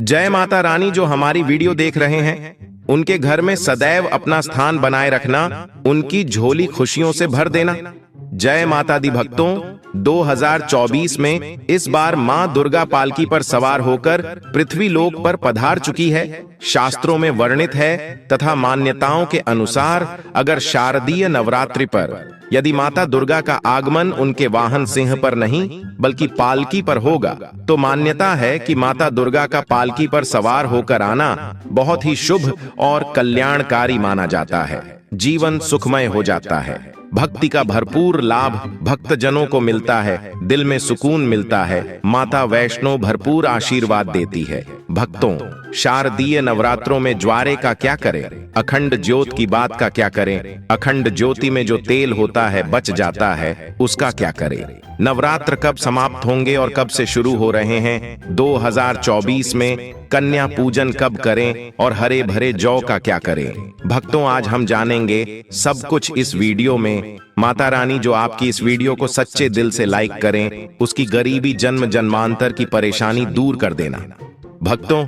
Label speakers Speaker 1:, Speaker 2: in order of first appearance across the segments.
Speaker 1: जय माता रानी। जो हमारी वीडियो देख रहे हैं उनके घर में सदैव अपना स्थान बनाए रखना, उनकी झोली खुशियों से भर देना। जय माता दी भक्तों, 2024 में इस बार मां दुर्गा पालकी पर सवार होकर पृथ्वी लोक पर पधार चुकी है। शास्त्रों में वर्णित है तथा मान्यताओं के अनुसार अगर शारदीय नवरात्रि पर यदि माता दुर्गा का आगमन उनके वाहन सिंह पर नहीं बल्कि पालकी पर होगा तो मान्यता है कि माता दुर्गा का पालकी पर सवार होकर आना बहुत ही शुभ और कल्याणकारी माना जाता है। जीवन सुखमय हो जाता है, भक्ति का भरपूर लाभ भक्तजनों को मिलता है, दिल में सुकून मिलता है, माता वैष्णो भरपूर आशीर्वाद देती है। भक्तों, शारदीय नवरात्रों में ज्वारे का क्या करें, अखंड ज्योत की बात का क्या करें, अखंड ज्योति में जो तेल होता है बच जाता है उसका क्या करें। नवरात्र कब समाप्त होंगे और कब से शुरू हो रहे हैं 2024 में, कन्या पूजन कब करें और हरे भरे जौ का क्या करें। भक्तों, आज हम जानेंगे सब कुछ इस वीडियो में। माता रानी जो आपकी इस वीडियो को सच्चे दिल से लाइक करें, उसकी गरीबी जन्म जन्मांतर की परेशानी दूर कर देना। भक्तों,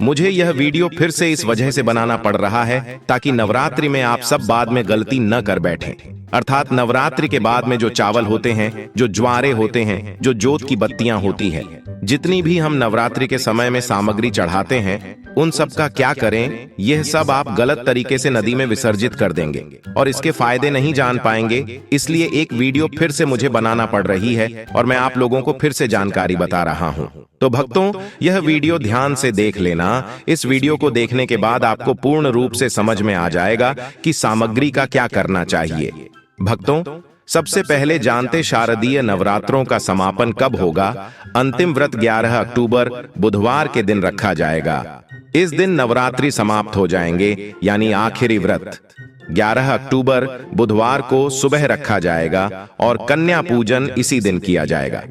Speaker 1: मुझे यह वीडियो फिर से इस वजह से बनाना पड़ रहा है ताकि नवरात्रि में आप सब बाद में गलती न कर बैठें। अर्थात नवरात्रि के बाद में जो चावल होते हैं, जो ज्वारे होते हैं, जो जोत की बत्तियां होती हैं, जितनी भी हम नवरात्रि के समय में सामग्री चढ़ाते हैं, उन सब का क्या करें, यह सब आप गलत तरीके से नदी में विसर्जित कर देंगे और इसके फायदे नहीं जान पाएंगे। इसलिए एक वीडियो फिर से मुझे बनाना पड़ रही है और मैं आप लोगों को फिर से जानकारी बता रहा हूं। तो भक्तों, यह वीडियो ध्यान से देख लेना। इस वीडियो को देखने के बाद आपको पूर्ण रूप से समझ में आ जाएगा कि सामग्री का क्या करना चाहिए। भक्तों, सबसे पहले जानते शारदीय नवरात्रों का समापन कब होगा। अंतिम व्रत 11 अक्टूबर बुधवार के दिन रखा जाएगा। इस दिन नवरात्रि समाप्त हो जाएंगे, यानी आखिरी व्रत 11 अक्टूबर बुधवार को सुबह रखा जाएगा और कन्या पूजन इसी दिन किया जाएगा।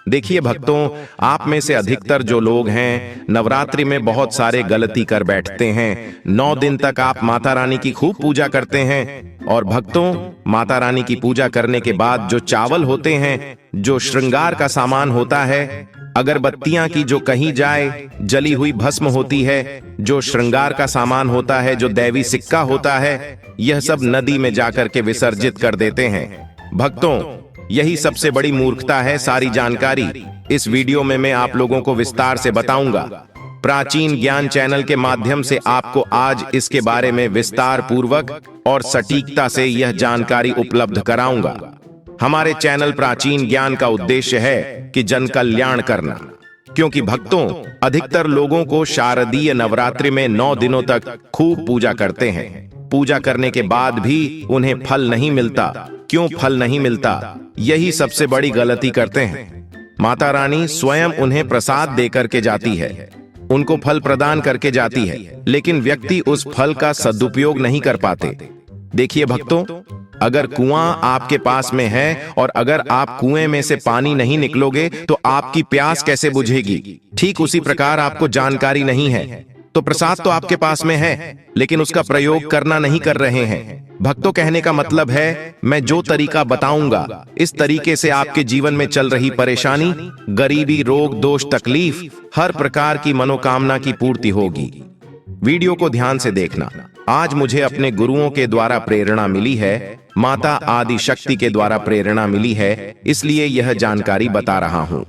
Speaker 1: देखिए भक्तों, आप में से अधिकतर जो लोग हैं नवरात्रि में बहुत सारे गलती कर बैठते हैं। 9 दिन तक आप माता रानी की खूब पूजा करते हैं और भक्तों, माता रानी की पूजा करने के बाद जो चावल होते हैं, जो श्रृंगार का सामान होता है, अगरबत्तियां की जो कहीं जाए, जली हुई भस्म होती है, जो श्रृंगार का सामान होता है, जो दैवी सिक्का होता है, यह सब नदी में जाकर के विसर्जित कर देते हैं। भक्तों, यही सबसे बड़ी मूर्खता है। सारी जानकारी इस वीडियो में मैं आप लोगों को विस्तार से बताऊंगा। प्राचीन ज्ञान चैनल के माध्यम से आपको आज इसके बारे में विस्तार पूर्वक और सटीकता से यह जानकारी उपलब्ध कराऊंगा। हमारे चैनल प्राचीन ज्ञान का उद्देश्य है कि जन कल्याण करना, क्योंकि भक्तों, अधिकतर लोगों को शारदीय नवरात्रि में 9 दिनों तक खूब पूजा करते हैं। पूजा करने के बाद भी उन्हें फल नहीं मिलता। क्यों फल नहीं मिलता? यही सबसे बड़ी गलती करते हैं। माता रानी स्वयं उन्हें प्रसाद देकर के जाती है, उनको फल प्रदान करके जाती है, लेकिन व्यक्ति उस फल का सदुपयोग नहीं कर पाते। देखिए भक्तों, अगर कुआं आपके पास में है और अगर आप कुएं में से पानी नहीं निकलोगे तो आपकी प्यास कैसे बुझेगी। ठीक उसी प्रकार आपको जानकारी नहीं है तो प्रसाद तो आपके पास में है लेकिन उसका प्रयोग करना नहीं कर रहे हैं। भक्तों, कहने का मतलब है मैं जो तरीका बताऊंगा इस तरीके से आपके जीवन में चल रही परेशानी, गरीबी, रोग, दोष, तकलीफ, हर प्रकार की मनोकामना की पूर्ति होगी। वीडियो को ध्यान से देखना। आज मुझे अपने गुरुओं के द्वारा प्रेरणा मिली है, माता आदि शक्ति के द्वारा प्रेरणा मिली है, इसलिए यह जानकारी बता रहा हूं।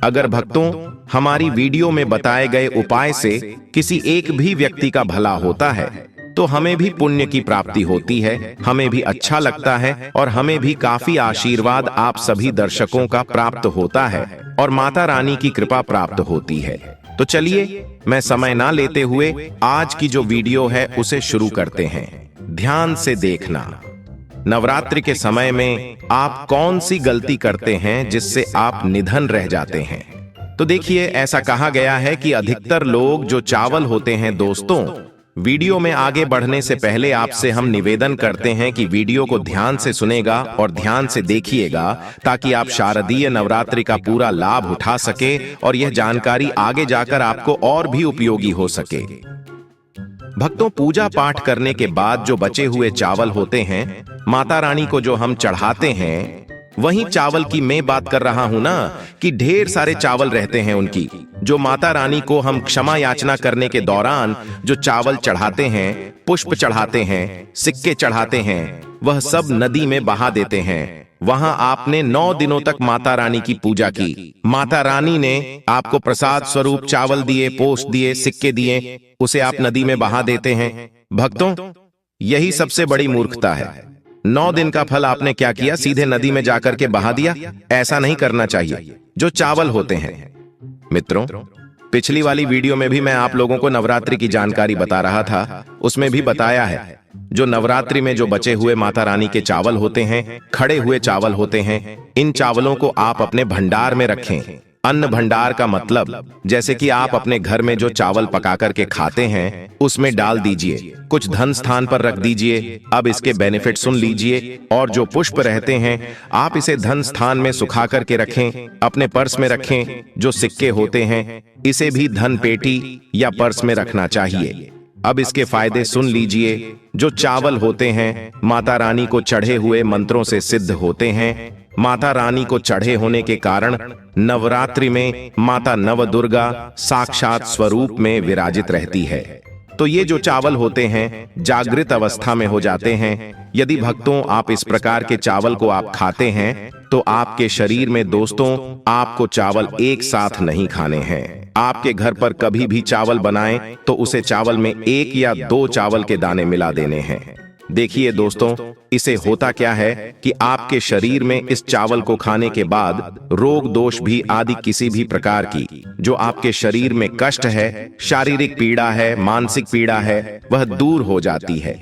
Speaker 1: अगर भक्तों हमारी वीडियो में बताए गए उपाय से किसी एक भी व्यक्ति का भला होता है तो हमें भी पुण्य की प्राप्ति होती है, हमें भी अच्छा लगता है और हमें भी काफी आशीर्वाद आप सभी दर्शकों का प्राप्त होता है और माता रानी की कृपा प्राप्त होती है। तो चलिए, मैं समय ना लेते हुए आज की जो वीडियो है उसे शुरू करते हैं। ध्यान से देखना। नवरात्रि के समय में आप कौन सी गलती करते हैं जिससे आप निधन रह जाते हैं? तो देखिए, ऐसा कहा गया है कि अधिकतर लोग जो चावल होते हैं, दोस्तों, वीडियो में आगे बढ़ने से पहले आपसे हम निवेदन करते हैं कि वीडियो को ध्यान से सुनेगा और ध्यान से देखिएगा ताकि आप शारदीय नवरात्रि का पूरा लाभ उठा सके और यह जानकारी आगे जाकर आपको और भी उपयोगी हो सके। भक्तों, पूजा पाठ करने के बाद जो बचे हुए चावल होते हैं, माता रानी को जो हम चढ़ाते हैं, वहीं चावल की मैं बात कर रहा हूं ना, कि ढेर सारे चावल रहते हैं उनकी, जो माता रानी को हम क्षमा याचना करने के दौरान जो चावल चढ़ाते हैं, पुष्प चढ़ाते हैं, सिक्के चढ़ाते हैं, वह सब नदी में बहा देते हैं। वहां आपने 9 दिनों तक माता रानी की पूजा की। माता रानी ने आपको प्रसाद स्वरूप चावल दिए, पोस्ट दिए, सिक्के दिए, उसे आप नदी में बहा देते हैं। भक्तों, यही सबसे बड़ी मूर्खता है। 9 दिन का फल आपने क्या किया, सीधे नदी में जाकर के बहा दिया। ऐसा नहीं करना चाहिए। जो चावल होते हैं मित्रों, पिछली वाली वीडियो में भी मैं आप लोगों को नवरात्रि की जानकारी बता रहा था। उसमें भी बताया है, जो नवरात्रि में जो बचे हुए माता रानी के चावल होते हैं, खड़े हुए चावल होते हैं, इन चावलों को आप अपने भंडार में रखें। अन्न भंडार का मतलब जैसे कि आप अपने घर में जो चावल पका करके खाते हैं उसमें डाल दीजिए, कुछ धन स्थान पर रख दीजिए। अब इसके बेनिफिट सुन लीजिए। और जो पुष्प रहते हैं, आप इसे धन स्थान में सुखा करके रखें, अपने पर्स में रखें। जो सिक्के होते हैं, इसे भी धन पेटी या पर्स में रखना चाहिए। अब इसके फायदे सुन लीजिए। जो चावल होते हैं, माता रानी को चढ़े हुए मंत्रों से सिद्ध होते हैं। माता रानी को चढ़े होने के कारण नवरात्रि में माता नवदुर्गा साक्षात स्वरूप में विराजित रहती है। तो ये जो चावल होते हैं, जागृत अवस्था में हो जाते हैं। यदि भक्तों आप इस प्रकार के चावल को आप खाते हैं, तो आपके शरीर में दोस्तों आपको चावल एक साथ नहीं खाने हैं। आपके घर पर कभी भी चावल बनाएं तो उसे चावल में 1 या 2 चावल के दाने मिला देने हैं। देखिए दोस्तों, इसे होता क्या है कि आपके शरीर में इस चावल को खाने के बाद रोग दोष भी आदि किसी भी प्रकार की जो आपके शरीर में कष्ट है, शारीरिक पीड़ा है, मानसिक पीड़ा है, वह दूर हो जाती है।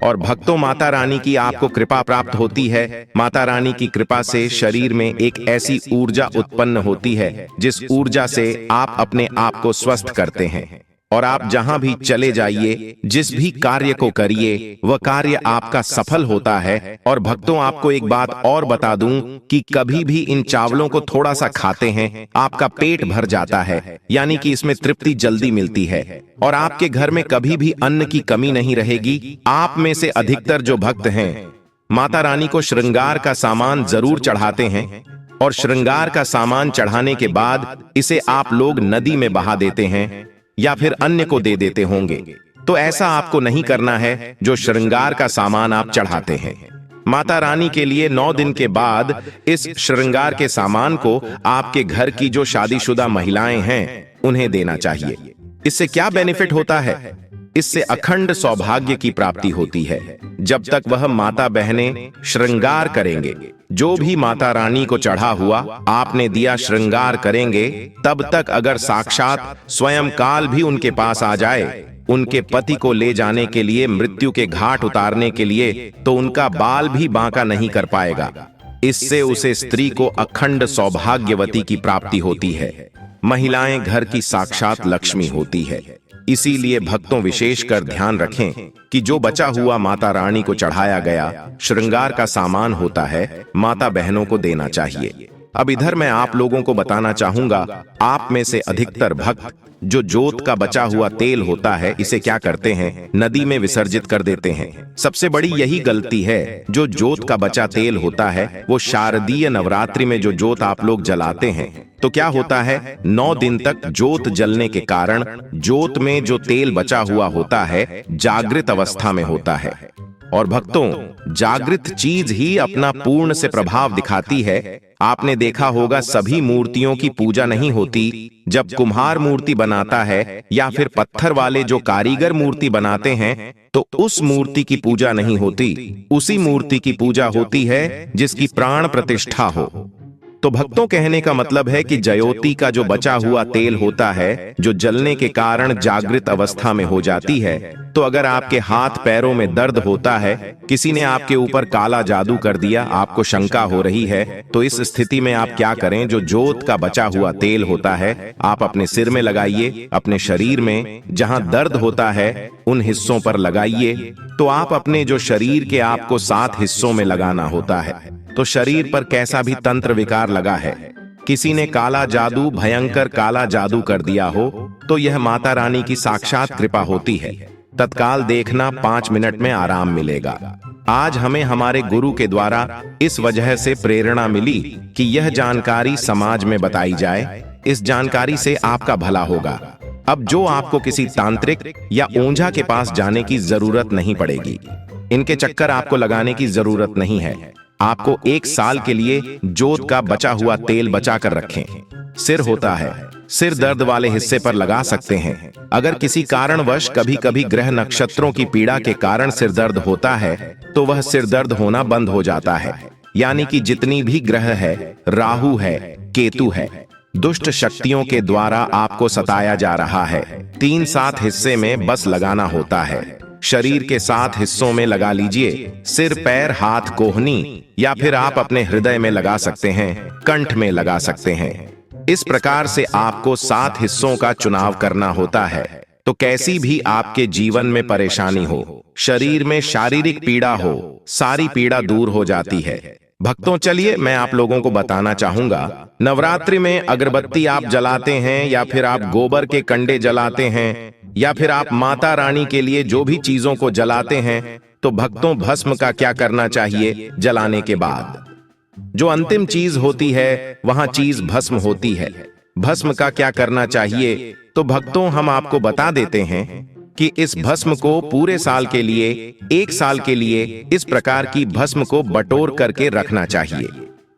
Speaker 1: और भक्तों, माता रानी की आपको कृपा प्राप्त होती है। माता रानी की कृपा से शरीर में एक ऐसी ऊर्जा उत्पन्न होती है जिस ऊर्जा से आप अपने आप को स्वस्थ करते हैं। और आप जहां भी चले जाइए, जिस भी कार्य को करिए, वह कार्य आपका सफल होता है। और भक्तों, आपको एक बात और बता दूं कि कभी भी इन चावलों को थोड़ा सा खाते हैं, आपका पेट भर जाता है, यानी कि इसमें तृप्ति जल्दी मिलती है और आपके घर में कभी भी अन्न की कमी नहीं रहेगी। आप में से अधिकतर जो भक्त हैं, माता रानी को श्रृंगार का सामान जरूर चढ़ाते हैं और श्रृंगार का सामान चढ़ाने के बाद इसे आप लोग नदी में बहा देते हैं या फिर अन्य को दे देते होंगे। तो ऐसा आपको नहीं करना है। जो श्रृंगार का सामान आप चढ़ाते हैं, माता रानी के लिए 9 दिन के बाद इस श्रृंगार के सामान को आपके घर की जो शादीशुदा महिलाएं हैं उन्हें देना चाहिए। इससे क्या बेनिफिट होता है? इससे अखंड सौभाग्य की प्राप्ति होती है। जब तक वह माता बहनें श्रृंगार करेंगे, जो भी माता रानी को चढ़ा हुआ आपने दिया श्रृंगार करेंगे, तब तक अगर साक्षात स्वयं काल भी उनके पास आ जाए, उनके पति को ले जाने के लिए, मृत्यु के घाट उतारने के लिए, तो उनका बाल भी बांका नहीं कर पाएगा। इससे उसे स्त्री को अखंड सौभाग्यवती की प्राप्ति होती है। महिलाएं घर की साक्षात लक्ष्मी होती है। इसीलिए भक्तों विशेषकर ध्यान रखें कि जो बचा हुआ माता रानी को चढ़ाया गया श्रृंगार का सामान होता है, माता बहनों को देना चाहिए। अब इधर मैं आप लोगों को बताना चाहूंगा, आप में से अधिकतर भक्त जो जोत का बचा हुआ तेल होता है, इसे क्या करते हैं? नदी में विसर्जित कर देते हैं। सबसे बड़ी यही गलती है। जो जोत का बचा तेल होता है, वो शारदीय नवरात्रि में जो जोत आप लोग जलाते हैं, तो क्या होता है, 9 दिन तक जोत जलने के कारण जोत में जो तेल बचा हुआ होता है जागृत अवस्था में होता है। और भक्तों, जागृत चीज ही अपना पूर्ण से प्रभाव दिखाती है। आपने देखा होगा, सभी मूर्तियों की पूजा नहीं होती। जब कुम्हार मूर्ति बनाता है या फिर पत्थर वाले जो कारीगर मूर्ति बनाते हैं, तो उस मूर्ति की पूजा नहीं होती। उसी मूर्ति की पूजा होती है जिसकी प्राण प्रतिष्ठा हो। तो भक्तों, कहने का मतलब है कि ज्योति का जो बचा हुआ तेल होता है, जो जलने के कारण जागृत अवस्था में हो जाती है, तो अगर आपके हाथ पैरों में दर्द होता है, किसी ने आपके ऊपर काला जादू कर दिया, आपको शंका हो रही है, तो इस स्थिति में आप क्या करें? जो जोत का बचा हुआ तेल होता है, आप अपने सिर में लगाइए, अपने शरीर में जहां दर्द होता है उन हिस्सों पर लगाइए। तो आप अपने जो शरीर के आपको 7 हिस्सों में लगाना होता है। तो शरीर पर कैसा भी तंत्र विकार लगा है, किसी ने काला जादू, भयंकर काला जादू कर दिया हो, तो यह माता रानी की साक्षात कृपा होती है। तत्काल देखना, 5 मिनट में आराम मिलेगा। आज हमें हमारे गुरु के द्वारा इस वजह से प्रेरणा मिली कि यह जानकारी समाज में बताई जाए। इस जानकारी से आपका भला होगा। अब जो आपको किसी तांत्रिक या ओंझा के पास जाने की जरूरत नहीं पड़ेगी। इनके चक्कर आपको लगाने की जरूरत नहीं है। आपको 1 साल के लिए जोत का बचा हुआ तेल बचा कर रखें। सिर होता है, सिर दर्द वाले हिस्से पर लगा सकते हैं। अगर किसी कारणवश कभी कभी ग्रह नक्षत्रों की पीड़ा के कारण सिर दर्द होता है तो वह सिर दर्द होना बंद हो जाता है। यानी कि जितनी भी ग्रह है, राहु है, केतु है, दुष्ट शक्तियों के द्वारा आपको सताया जा रहा है। 3-7 हिस्से में बस लगाना होता है। शरीर के 7 हिस्सों में लगा लीजिए। सिर, पैर, हाथ, कोहनी, या फिर आप अपने हृदय में लगा सकते हैं, कंठ में लगा सकते हैं। इस प्रकार से आपको 7 हिस्सों का चुनाव करना होता है। तो कैसी भी आपके जीवन में परेशानी हो, शरीर में शारीरिक पीड़ा हो, सारी पीड़ा दूर हो जाती है। भक्तों, चलिए मैं आप लोगों को बताना चाहूंगा। नवरात्रि में अगरबत्ती आप जलाते हैं, या फिर आप गोबर के कंडे जलाते हैं, या फिर आप माता रानी के लिए जो भी चीजों को जलाते हैं, तो भक्तों भस्म का क्या करना चाहिए? जलाने के बाद जो अंतिम चीज होती है वहां चीज भस्म होती है। भस्म का क्या करना चाहिए? तो भक्तों हम आपको बता देते हैं कि इस भस्म को पूरे साल के लिए, 1 साल के लिए इस प्रकार की भस्म को बटोर करके रखना चाहिए।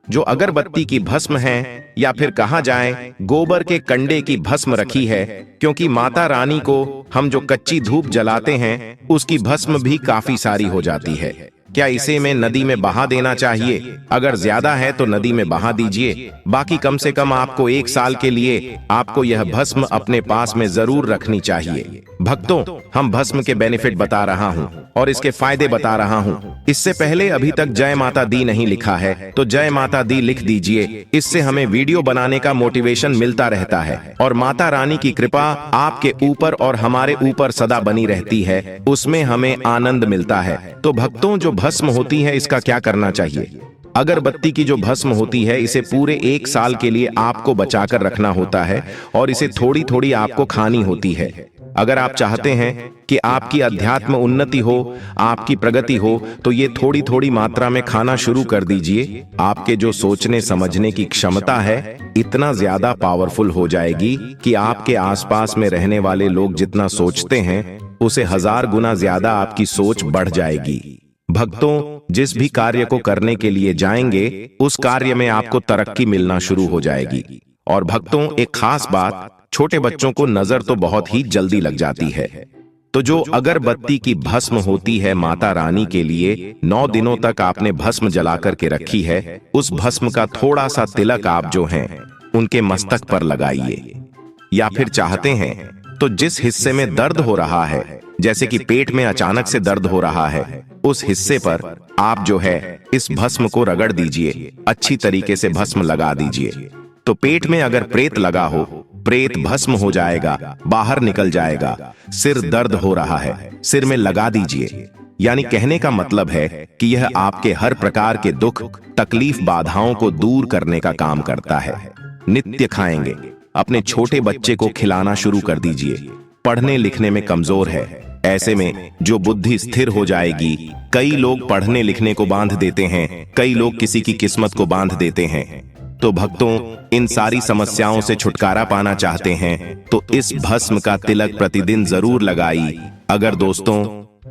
Speaker 1: जो अगरबत्ती की भस्म है, या फिर कहा जाए गोबर के कंडे की भस्म रखी है, क्योंकि माता रानी को हम जो कच्ची धूप जलाते हैं उसकी भस्म भी काफी सारी हो जाती है। क्या इसे में नदी में बहा देना चाहिए? अगर ज्यादा है तो नदी में बहा दीजिए। बाकी कम से कम आपको 1 साल के लिए आपको यह भस्म अपने पास में जरूर रखनी चाहिए। भक्तों, हम भस्म के बेनिफिट बता रहा हूँ और इसके फायदे बता रहा हूँ। इससे पहले अभी तक जय माता दी नहीं लिखा है तो जय माता दी लिख दीजिए। इससे हमें वीडियो बनाने का मोटिवेशन मिलता रहता है और माता रानी की कृपा आपके ऊपर और हमारे ऊपर सदा बनी रहती है, उसमें हमें आनंद मिलता है। तो भक्तों, जो भस्म होती है इसका क्या करना चाहिए? अगरबत्ती की जो भस्म होती है इसे पूरे 1 साल के लिए आपको बचाकर रखना होता है और इसे थोड़ी थोड़ी आपको खानी होती है। अगर आप चाहते हैं कि आपकी अध्यात्म उन्नति हो, आपकी प्रगति हो, तो ये थोड़ी थोड़ी मात्रा में खाना शुरू कर दीजिए। आपके जो सोचने समझने की क्षमता है इतना ज्यादा पावरफुल हो जाएगी कि आपके आसपास में रहने वाले लोग जितना सोचते हैं उसे 1000 गुना ज्यादा आपकी सोच बढ़ जाएगी। भक्तों, जिस भी कार्य को करने के लिए जाएंगे उस कार्य में आपको तरक्की मिलना शुरू हो जाएगी। और भक्तों, एक खास बात, छोटे बच्चों को नजर तो बहुत ही जल्दी लग जाती है। तो जो अगरबत्ती की भस्म होती है माता रानी के लिए 9 दिनों तक आपने भस्म जला करके रखी है, उस भस्म का थोड़ा सा तिलक आप जो हैं उनके मस्तक पर लगाइए। या फिर चाहते हैं तो जिस हिस्से में दर्द हो रहा है, जैसे कि पेट में अचानक से दर्द हो रहा है, उस हिस्से पर आप जो है इस भस्म को रगड़ दीजिए। अच्छी तरीके से भस्म लगा दीजिए। तो पेट में अगर प्रेत लगा हो, प्रेत भस्म हो जाएगा, बाहर निकल जाएगा। सिर दर्द हो रहा है, सिर में लगा दीजिए। यानी कहने का मतलब है कि यह आपके हर प्रकार के दुख, तकलीफ, बाधाओं को दूर करने का काम करता है। नित्य खाएंगे। अपने छोटे बच्चे को खिलाना शुरू कर दीजिए। पढ़ने लिखने में कमजोर है, ऐसे में जो बुद्धि स्थिर हो जाएगी। कई लोग पढ़ने लिखने को बांध देते हैं, कई लोग किसी की किस्मत को बांध देते हैं। तो भक्तों, इन सारी समस्याओं से छुटकारा पाना चाहते हैं तो इस भस्म का तिलक प्रतिदिन जरूर लगाइए। अगर दोस्तों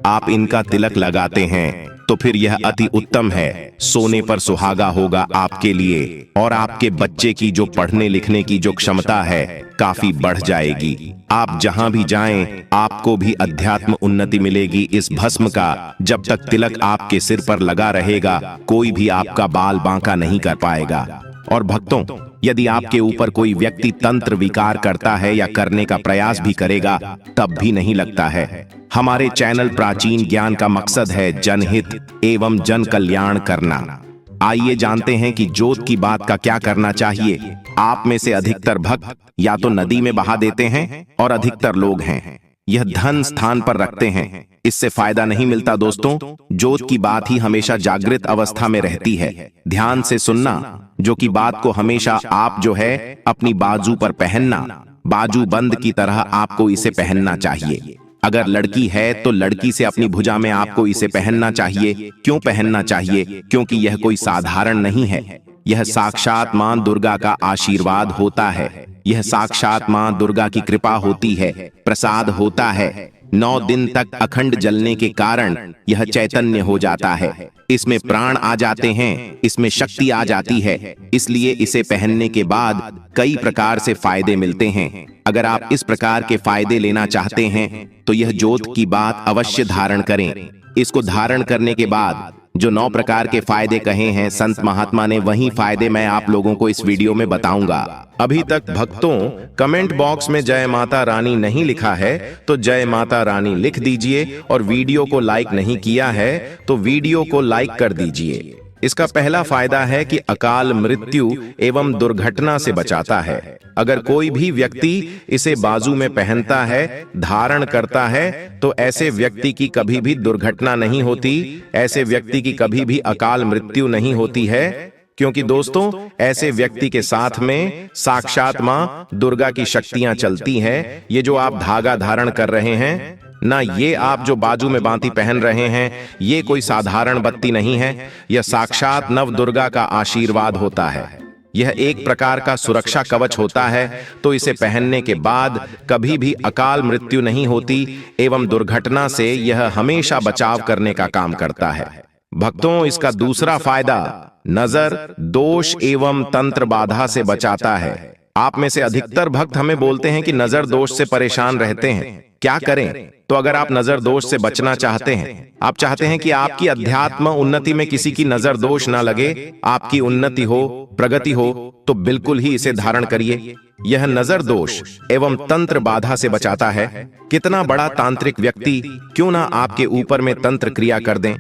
Speaker 1: आप इनका तिलक लगाते हैं तो फिर यह अति उत्तम है। सोने पर सुहागा होगा आपके लिए और आपके बच्चे की जो पढ़ने लिखने की जो क्षमता है काफी बढ़ जाएगी। आप जहां भी जाएं आपको भी अध्यात्म उन्नति मिलेगी इस भस्म का। जब तक तिलक आपके सिर पर लगा रहेगा कोई भी आपका बाल बांका नहीं कर पाएगा। और भक्तों, यदि आपके ऊपर कोई व्यक्ति तंत्र विकार करता है या करने का प्रयास भी करेगा तब भी नहीं लगता है। हमारे चैनल प्राचीन ज्ञान का मकसद है जनहित एवं जन कल्याण करना। आइए जानते हैं कि जोत की बात का क्या करना चाहिए। आप में से अधिकतर भक्त या तो नदी में बहा देते हैं और अधिकतर लोग हैं यह धन स्थान पर रखते हैं। इससे फायदा नहीं मिलता दोस्तों। जोत की बात ही हमेशा जागृत अवस्था में रहती है। ध्यान से सुनना। जो की बात को हमेशा आप जो है अपनी बाजू पर पहनना, बाजू बंद की तरह आपको इसे पहनना चाहिए। अगर लड़की है तो लड़की से अपनी भुजा में आपको इसे पहनना चाहिए। क्यों पहनना चाहिए? क्योंकि यह कोई साधारण नहीं है, यह साक्षात मां दुर्गा का आशीर्वाद होता है। यह साक्षात मां दुर्गा की कृपा होती है, प्रसाद होता है। 9 दिन तक अखंड जलने के कारण यह चैतन्य हो जाता है, इसमें प्राण आ जाते हैं, इसमें शक्ति आ जाती है। इसलिए इसे पहनने के बाद कई प्रकार से फायदे मिलते हैं। अगर आप इस प्रकार के फायदे लेना चाहते हैं तो यह ज्योत की बात अवश्य धारण करें। इसको धारण करने के बाद जो 9 प्रकार के फायदे कहे हैं संत महात्मा ने, वही फायदे मैं आप लोगों को इस वीडियो में बताऊंगा। अभी तक भक्तों कमेंट बॉक्स में जय माता रानी नहीं लिखा है तो जय माता रानी लिख दीजिए, और वीडियो को लाइक नहीं किया है तो वीडियो को लाइक कर दीजिए। इसका पहला फायदा है कि अकाल मृत्यु एवं दुर्घटना से बचाता है। अगर कोई भी व्यक्ति इसे बाजू में पहनता है, धारण करता है, तो ऐसे व्यक्ति की कभी भी दुर्घटना नहीं होती, ऐसे व्यक्ति की कभी भी अकाल मृत्यु नहीं होती है। क्योंकि दोस्तों ऐसे व्यक्ति के साथ में साक्षात मां दुर्गा की शक्तियां चलती हैं। ये जो आप धागा धारण कर रहे हैं ना, ये आप जो बाजू में बांती पहन रहे हैं, ये कोई साधारण बत्ती नहीं है, यह साक्षात नव दुर्गा का आशीर्वाद होता है। यह एक प्रकार का सुरक्षा कवच होता है, तो इसे पहनने के बाद कभी भी अकाल मृत्यु नहीं होती एवं दुर्घटना से यह हमेशा बचाव करने का काम करता है। भक्तों इसका दूसरा फायदा नजर दोष एवं तंत्र बाधा से बचाता है। आप में से अधिकतर भक्त हमें बोलते हैं कि नजर दोष से परेशान रहते हैं, क्या करें? तो अगर आप नजर दोष से बचना चाहते हैं, आप चाहते हैं कि आपकी अध्यात्म उन्नति में किसी की नजर दोष ना लगे, आपकी उन्नति हो, प्रगति हो, तो बिल्कुल ही इसे धारण करिए। यह नजर दोष एवं तंत्र बाधा से बचाता है। कितना बड़ा तांत्रिक व्यक्ति क्यों ना आपके ऊपर में तंत्र क्रिया कर दें,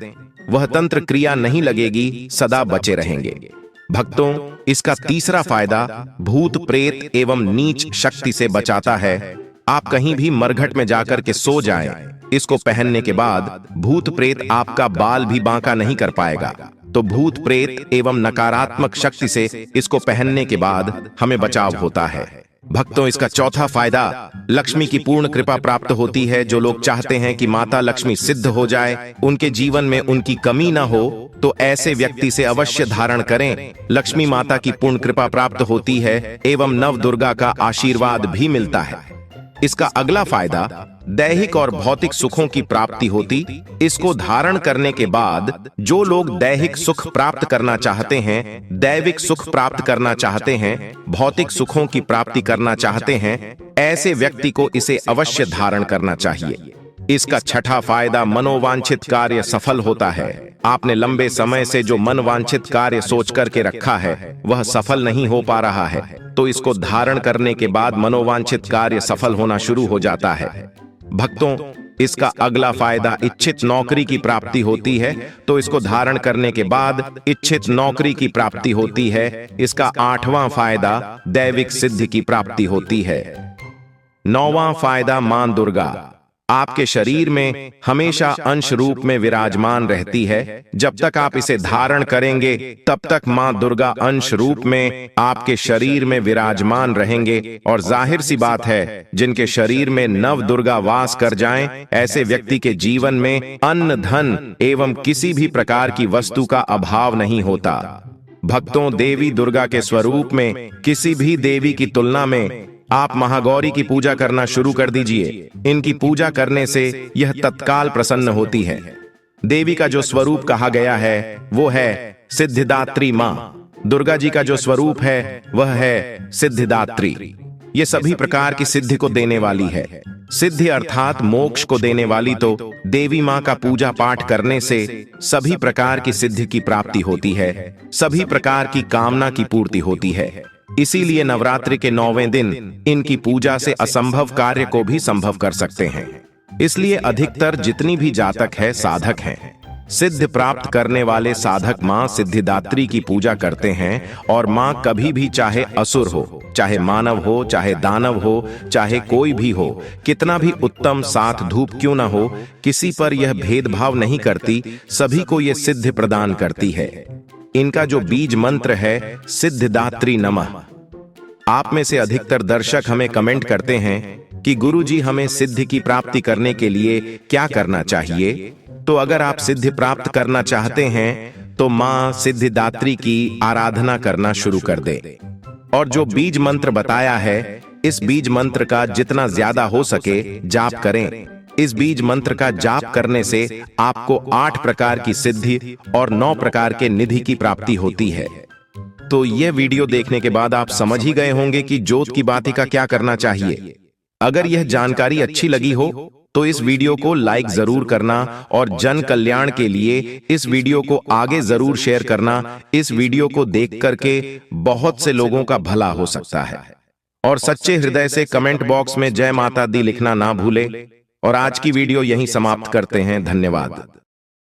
Speaker 1: वह तंत्र क्रिया नहीं लगेगी, सदा बचे रहेंगे। भक्तों इसका तीसरा फायदा भूत प्रेत एवं नीच शक्ति से बचाता है। आप कहीं भी मरघट में जाकर के सो जाएं, इसको पहनने के बाद भूत प्रेत आपका बाल भी बांका नहीं कर पाएगा। तो भूत प्रेत एवं नकारात्मक शक्ति से इसको पहनने के बाद हमें बचाव होता है। भक्तों इसका चौथा फायदा लक्ष्मी की पूर्ण कृपा प्राप्त होती है। जो लोग चाहते हैं कि माता लक्ष्मी सिद्ध हो जाए, उनके जीवन में उनकी कमी ना हो, तो ऐसे व्यक्ति से अवश्य धारण करें। लक्ष्मी माता की पूर्ण कृपा प्राप्त होती है एवं नव दुर्गा का आशीर्वाद भी मिलता है। इसका अगला फायदा दैहिक और भौतिक सुखों की प्राप्ति होती। इसको धारण करने के बाद जो लोग दैहिक सुख प्राप्त करना चाहते हैं, दैविक सुख प्राप्त करना चाहते हैं, भौतिक सुखों की प्राप्ति करना चाहते हैं, ऐसे व्यक्ति को इसे अवश्य धारण करना चाहिए। इसका छठा फायदा मनोवांछित कार्य सफल होता है। आपने लंबे समय से जो मनवांछित कार्य सोच करके रखा है वह सफल नहीं हो पा रहा है, तो इसको धारण करने के बाद मनोवांछित कार्य सफल होना शुरू हो जाता है। भक्तों इसका अगला फायदा इच्छित नौकरी की प्राप्ति होती है, तो इसको धारण करने के बाद इच्छित नौकरी की प्राप्ति होती है। इसका 8वां फायदा दैविक सिद्धि की प्राप्ति होती है। 9वां फायदा मां दुर्गा आपके शरीर में हमेशा अंश रूप में विराजमान रहती है। जब तक आप इसे धारण करेंगे तब तक मां दुर्गा अंश रूप में आपके शरीर में विराजमान रहेंगे। और जाहिर सी बात है, जिनके शरीर में नव दुर्गा वास कर जाएं, ऐसे व्यक्ति के जीवन में अन्न धन एवं किसी भी प्रकार की वस्तु का अभाव नहीं होता। भक्तों देवी दुर्गा के स्वरूप में किसी भी देवी की तुलना में आप महागौरी की पूजा करना शुरू कर दीजिए। इनकी पूजा करने से यह तत्काल प्रसन्न होती है। देवी का जो स्वरूप कहा गया है वो है सिद्धिदात्री मां। दुर्गा जी का जो स्वरूप है वह है सिद्धिदात्री। ये सभी प्रकार की सिद्धि को देने वाली है। सिद्धि अर्थात मोक्ष को देने वाली, तो देवी मां का पूजा पाठ करने से सभी प्रकार की सिद्धि की प्राप्ति होती है, सभी प्रकार की कामना की पूर्ति होती है। इसीलिए नवरात्रि के 9वें दिन इनकी पूजा से असंभव कार्य को भी संभव कर सकते हैं। इसलिए अधिकतर जितनी भी जातक है साधक हैं, सिद्ध प्राप्त करने वाले साधक मां सिद्धिदात्री की पूजा करते हैं। और मां कभी भी चाहे असुर हो, चाहे मानव हो, चाहे दानव हो, चाहे कोई भी हो, कितना भी उत्तम साथ धूप क्यों ना हो, किसी पर यह भेदभाव नहीं करती, सभी को यह सिद्धि प्रदान करती है। इनका जो बीज मंत्र है सिद्धिदात्री नमः। आप में से अधिकतर दर्शक हमें कमेंट करते हैं कि गुरुजी हमें सिद्धि की प्राप्ति करने के लिए क्या करना चाहिए। तो अगर आप सिद्धि प्राप्त करना चाहते हैं तो मां सिद्धिदात्री की आराधना करना शुरू कर दे। और जो बीज मंत्र बताया है, इस बीज मंत्र का जितना ज्यादा हो सके जाप करें। इस बीज मंत्र का जाप करने से आपको 8 प्रकार की सिद्धि और 9 प्रकार के निधि की प्राप्ति होती है। तो यह वीडियो देखने के बाद आप समझ ही गए होंगे कि ज्योत की बाती का क्या करना चाहिए। अगर यह जानकारी अच्छी लगी हो तो इस वीडियो को लाइक जरूर करना और जन कल्याण के लिए इस वीडियो को आगे जरूर शेयर करना। इस वीडियो को देख करके बहुत से लोगों का भला हो सकता है। और सच्चे हृदय से कमेंट बॉक्स में जय माता दी लिखना ना भूले। और आज की वीडियो यहीं समाप्त करते हैं। धन्यवाद।